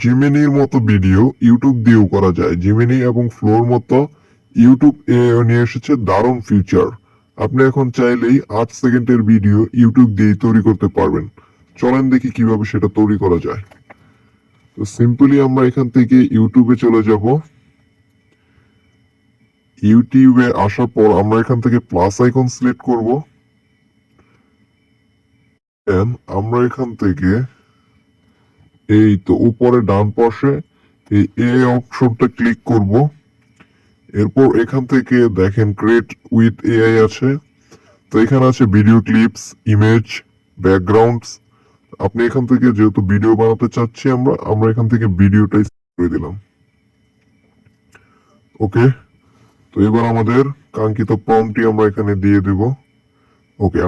জিমিনির মতো video YouTube দিয়েও করা যায়। জিমিনি এবং ফ্লোর মতো ইউটিউব নিয়ে এসেছে দারুণ ফিচার। আপনি এখন চাইলেই 8 সেকেন্ডের ভিডিও ইউটিউব দিয়ে তৈরি করতে পারবেন। চলেন দেখি কিভাবে সেটা তৈরি করা যায়। তো সিম্পলি আমরা এখান থেকে ইউটিউবে চলে যাব। ইউটিউবে আসার পর আমরা এখান থেকে প্লাস আইকন সিলেক্ট করব। আমরা এখান থেকে এই তো উপরে ডান পাশে এই অপশনটা ক্লিক করব। এরপর এখান থেকে দেখেন ক্রিয়েট উইথ এআই আছে। তো এখানে আছে ভিডিও ক্লিপস, ইমেজ, ব্যাকগ্রাউন্ডস। আপনি এখান থেকে যেহেতু ভিডিও বানাতে চাচ্ছি আমরা এখান থেকে ভিডিওটাই করে দিলাম। ওকে, তো এবার আমাদের কাঙ্ক্ষিত প্রম্পটটি আমরা এখানে দিয়ে দেব। ওকে,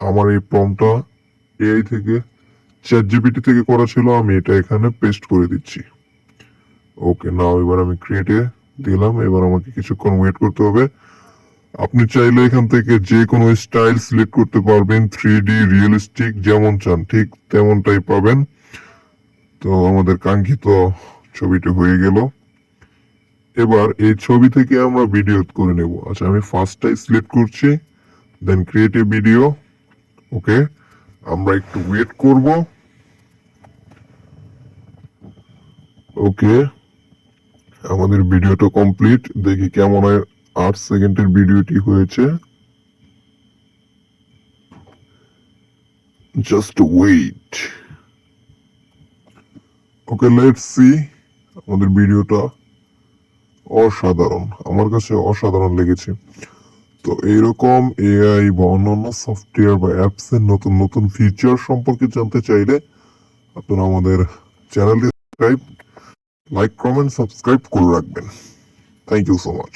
আমার এই প্রম্পটটা এআই থেকে চ্যাটজিপিটি থেকে করা ছিল, আমি এটা এখানে পেস্ট করে দিচ্ছি। ওকে, নাও এবার আমি ক্রিয়েটে দিলাম। এবার আমাকে কিছুক্ষণ ওয়েট করতে হবে। আপনি চাইলে এখান থেকে যে কোনো স্টাইল সিলেক্ট করতে পারবেন, 3D রিয়েলিস্টিক যেমন চান ঠিক তেমনটাই পাবেন। তো আমাদের কাঙ্ক্ষিত ছবিটি হয়ে গেল। এবার এই ছবি থেকে আমরা ভিডিও করে নেব। আচ্ছা, আমি ফার্স্টটাই সিলেক্ট করছি, দেন ক্রিয়েট এ ভিডিও। ওকে, আমরা একটু ওয়েট করব। ওকে, আমাদের ভিডিওটা কমপ্লিট। দেখি কেমন 8 সেকেন্ডের ভিডিওটি হয়েছে। Just wait. Okay, let's see. আমাদের ভিডিওটা অসাধারণ, আমার কাছে অসাধারণ লেগেছে। তো এইরকম এআই বা অন্যান্য সফটওয়্যার বা অ্যাপস এর নতুন নতুন ফিচার সম্পর্কে জানতে চাইলে আপনারা আমাদের চ্যানেলটি লাইক, কমেন্ট, সাবস্ক্রাইব করে রাখবেন। Thank you so much.